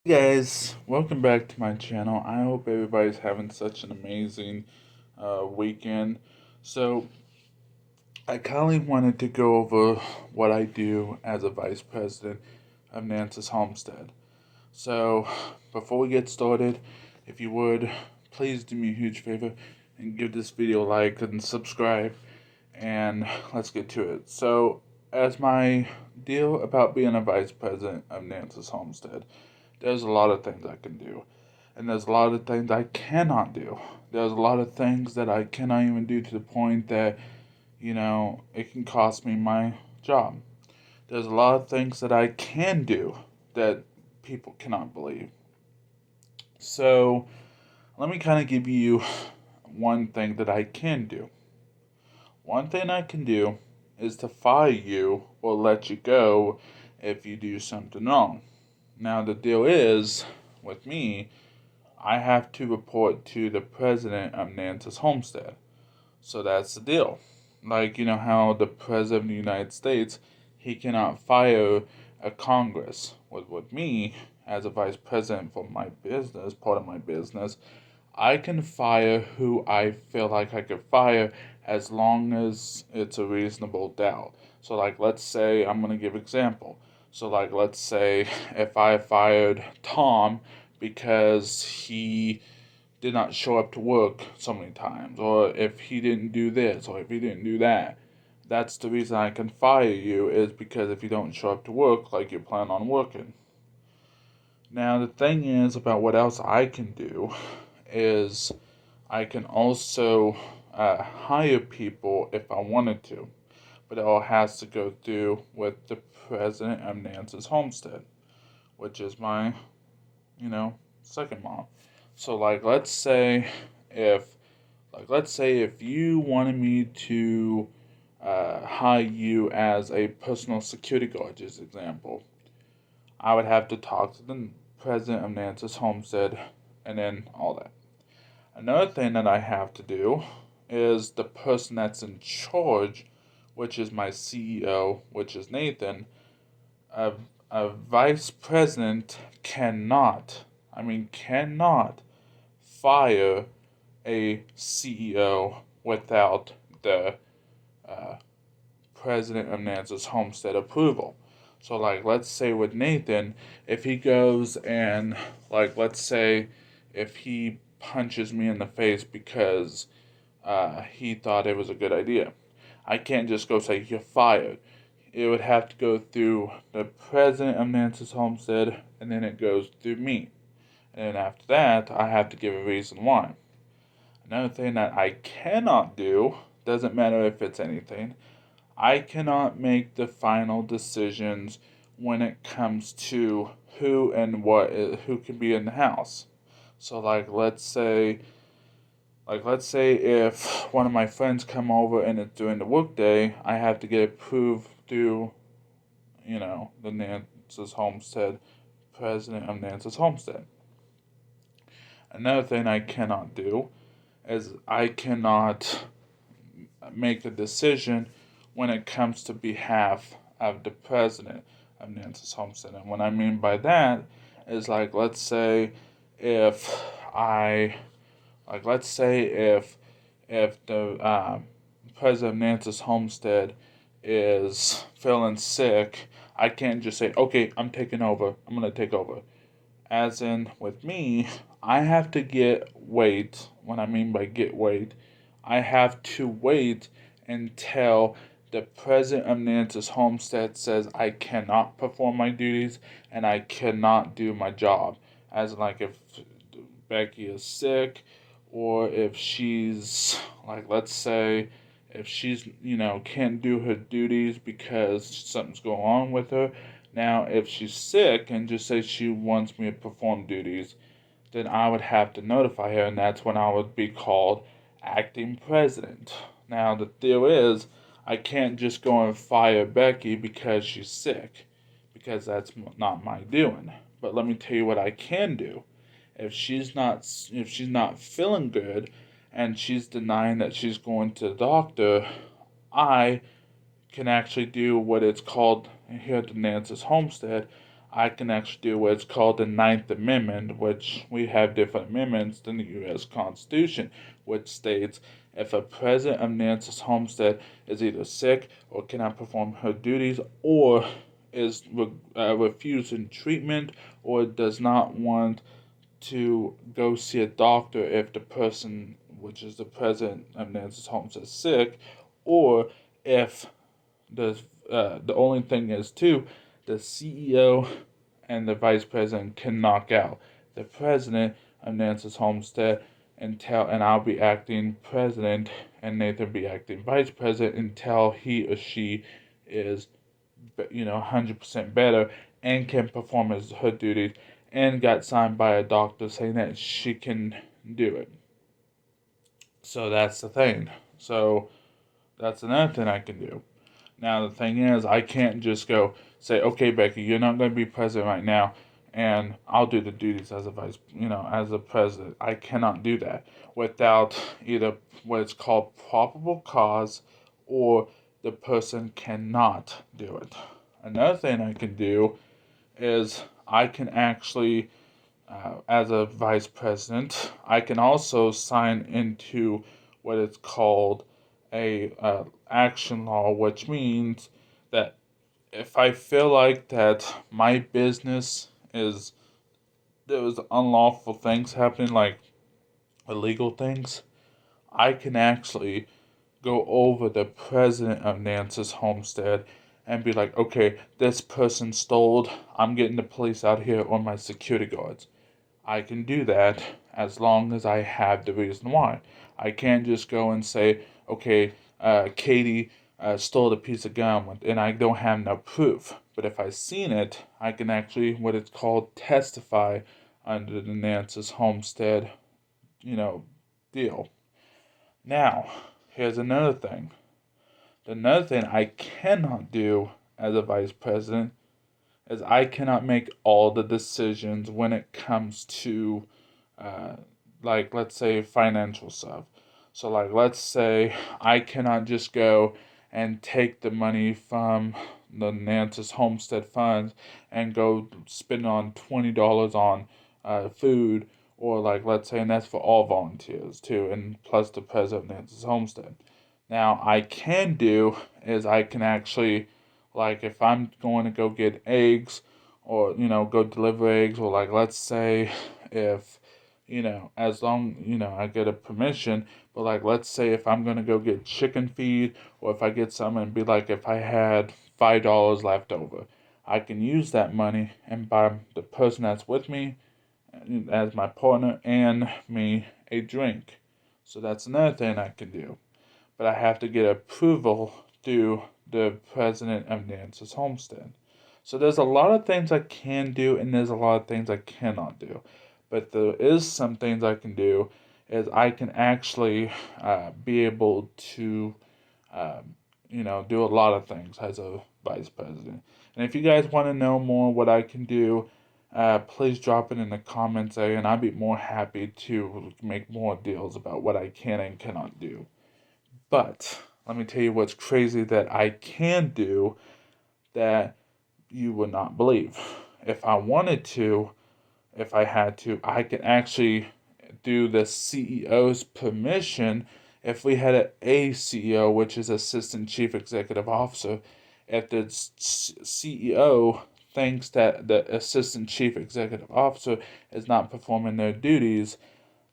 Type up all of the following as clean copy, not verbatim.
Hey guys, welcome back to my channel. I hope everybody's having such an amazing weekend. So, I kindly wanted to go over what I do as a vice president of Nance's Homestead. So, before we get started, if you would, please do me a huge favor and give this video a like and subscribe, and let's get to it. So, as my deal about being a vice president of Nance's Homestead, there's a lot of things I can do. And there's a lot of things I cannot do. There's a lot of things that I cannot even do to the point that, it can cost me my job. There's a lot of things that I can do that people cannot believe. So, let me kind of give you one thing that I can do. One thing I can do is to fire you or let you go if you do something wrong. Now, the deal is, with me, I have to report to the president of Nance's Homestead. So that's the deal. Like, you know how the president of the United States, he cannot fire a Congress. With me, as a vice president for my business, part of my business, I can fire who I feel like I could fire as long as it's a reasonable doubt. So, like, let's say, I'm going to give example. So, like, let's say if I fired Tom because he did not show up to work so many times, or if he didn't do this, or if he didn't do that. That's the reason I can fire you, is because if you don't show up to work like you plan on working. Now, the thing is about what else I can do is I can also hire people if I wanted to, but it all has to go through with the president of Nance's Homestead, which is my, second mom. So if let's say if you wanted me to hire you as a personal security guard, just example, I would have to talk to the president of Nance's Homestead and then all that. Another thing that I have to do is the person that's in charge, which is my CEO, which is Nathan. A, a vice president cannot fire a CEO without the uh, president of Nance's Homestead approval. So, like, let's say with Nathan, if he goes and, like, let's say if he punches me in the face because he thought it was a good idea, I can't just go say, you're fired. It would have to go through the president of Nance's Homestead, and then it goes through me. And then after that, I have to give a reason why. Another thing that I cannot do, doesn't matter if it's anything, I cannot make the final decisions when it comes to who and who can be in the house. So let's say if one of my friends come over and it's during the workday, I have to get approved through, the Nance's Homestead, president of Nance's Homestead. Another thing I cannot do is I cannot make a decision when it comes to behalf of the president of Nance's Homestead. And what I mean by that is, like, if I let's say if the president of Nance's Homestead is feeling sick, I can't just say, okay, I'm taking over. I'm gonna take over. As in, with me, I have to wait. What I mean by get wait, I have to wait until the president of Nance's Homestead says I cannot perform my duties and I cannot do my job. As in, like, if Becky is sick, or if she's, like, let's say, if she's, can't do her duties because something's going on with her. Now, if she's sick and just say she wants me to perform duties, then I would have to notify her, and that's when I would be called acting president. Now, the deal is, I can't just go and fire Becky because she's sick, because that's not my doing. But let me tell you what I can do. If she's not feeling good and she's denying that she's going to the doctor, I can actually do what it's called here at the Nance's Homestead. I can actually do what's called the Ninth Amendment, which we have different amendments than the U.S. Constitution, which states if a president of Nance's Homestead is either sick or cannot perform her duties or is refusing treatment or does not want to go see a doctor if the person, which is the president of Nance's Homestead, is sick, or if the only thing is too, the CEO and the vice president can knock out the president of Nance's Homestead and I'll be acting president and Nathan be acting vice president until he or she is 100% better and can perform her duties and got signed by a doctor saying that she can do it. So that's the thing. So that's another thing I can do. Now the thing is, I can't just go say, okay, Becky, you're not going to be president right now, and I'll do the duties as a as a president. I cannot do that without either what is called probable cause, or the person cannot do it. Another thing I can do is I can actually, as a vice president, I can also sign into what is called a action law, which means that if I feel like that my business is there's unlawful things happening, like illegal things, I can actually go over the president of Nance's Homestead and be like, okay, this person stole, I'm getting the police out here or my security guards. I can do that as long as I have the reason why. I can't just go and say, okay, Katie stole a piece of gum and I don't have no proof. But if I've seen it, I can actually, what it's called, testify under the Nance's Homestead, deal. Now, here's another thing. Another thing I cannot do as a vice president is I cannot make all the decisions when it comes to, uh, like, let's say, financial stuff. So, like, let's say I cannot just go and take the money from the Nance's Homestead funds and go spend on $20 on food, or like, let's say, and that's for all volunteers too, and plus the president of Nance's Homestead. Now, I can do is I can actually, like, if I'm going to go get eggs or, go deliver eggs, or like, let's say if, as long, I get a permission, but like, let's say if I'm going to go get chicken feed, or if I get some and be like, if I had $5 left over, I can use that money and buy the person that's with me as my partner and me a drink. So that's another thing I can do. But I have to get approval through the president of Nance's Homestead. So there's a lot of things I can do, and there's a lot of things I cannot do. But there is some things I can do, is I can actually be able to, do a lot of things as a vice president. And if you guys want to know more what I can do, please drop it in the comments area, and I'd be more happy to make more deals about what I can and cannot do. But let me tell you what's crazy that I can do that you would not believe. If I wanted to, if I had to, I could actually do the CEO's permission if we had an ACEO, which is Assistant Chief Executive Officer. If the CEO thinks that the Assistant Chief Executive Officer is not performing their duties,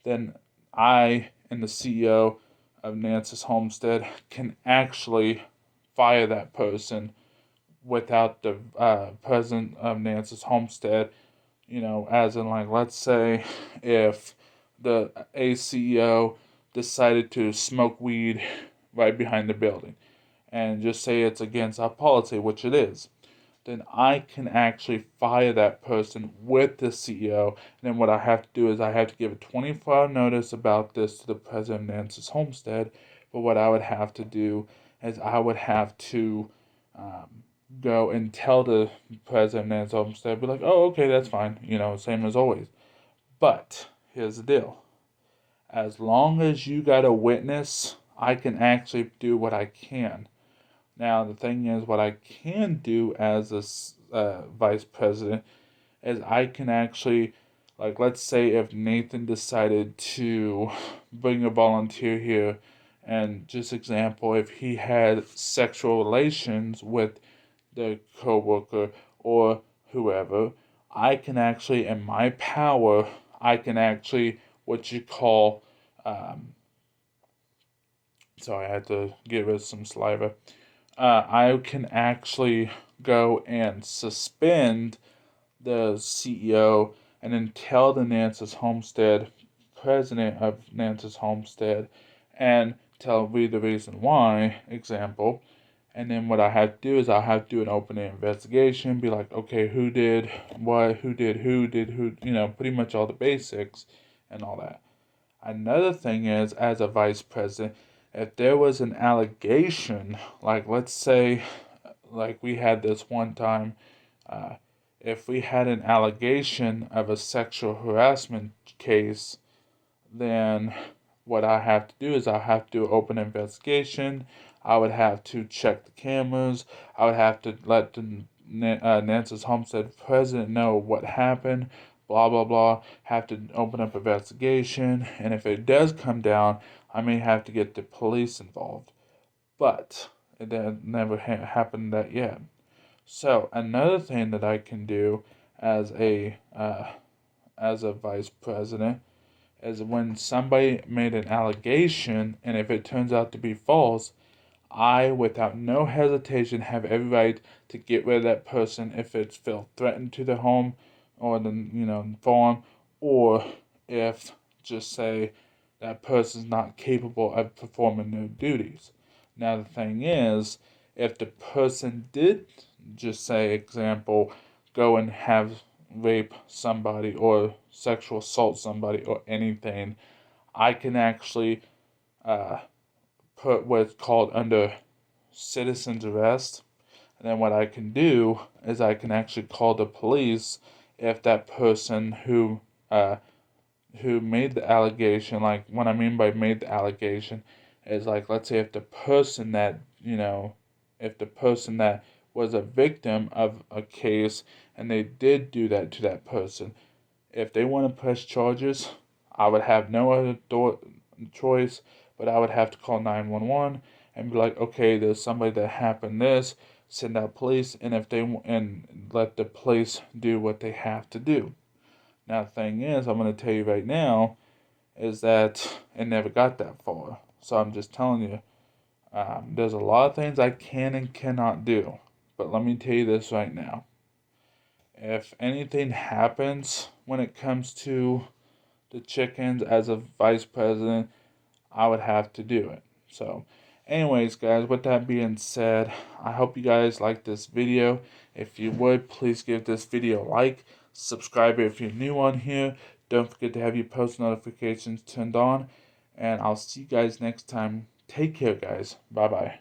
then I and the CEO of Nance's Homestead can actually fire that person without the president of Nance's Homestead, as in, like, let's say if the ACEO decided to smoke weed right behind the building, and just say it's against our policy, which it is, then I can actually fire that person with the CEO. And then what I have to do is I have to give a 24-hour notice about this to the president of Nance's Homestead. But what I would have to do is I would have to go and tell the president of Nance's Homestead, be like, oh, okay, that's fine, same as always. But here's the deal. As long as you got a witness, I can actually do what I can. Now, the thing is, what I can do as a vice president is I can actually, like, let's say if Nathan decided to bring a volunteer here, and just example, if he had sexual relations with the coworker or whoever, I can actually, in my power, I can actually, what you call, um, sorry, I had to get rid of some saliva. I can actually go and suspend the CEO and then tell the Nance's Homestead, president of Nance's Homestead, and tell me the reason why, example. And then what I have to do is I have to do an open investigation, be like, okay, who did what, who did who, pretty much all the basics and all that. Another thing is, as a vice president, if there was an allegation, like let's say, like we had this one time, uh, if we had an allegation of a sexual harassment case, then what I have to do is I have to do open investigation. I would have to check the cameras. I would have to let the Nance's Homestead president know what happened. Blah blah blah. Have to open up investigation, and if it does come down, I may have to get the police involved. But it never happened that yet. So another thing that I can do as a vice president is when somebody made an allegation, and if it turns out to be false, I, without no hesitation, have every right to get rid of that person if it's felt threatened to the home or the farm, or if, just say, that person's not capable of performing their duties. Now the thing is, if the person did, just say example, go and have rape somebody or sexual assault somebody or anything, I can actually uh, put what's called under citizen's arrest. And then what I can do is I can actually call the police if that person who made the allegation, like what I mean by made the allegation is, like, let's say if the person that, if the person that was a victim of a case and they did do that to that person, if they want to press charges, I would have no other choice, but I would have to call 911 and be like, okay, there's somebody that happened this, send out police, and if they and let the police do what they have to do. Now the thing is, I'm going to tell you right now, is that it never got that far. So I'm just telling you, there's a lot of things I can and cannot do. But let me tell you this right now. If anything happens when it comes to the chickens as a vice president, I would have to do it. So, anyways, guys, with that being said, I hope you guys like this video. If you would, please give this video a like. Subscribe if you're new on here. Don't forget to have your post notifications turned on. And I'll see you guys next time. Take care, guys. Bye-bye.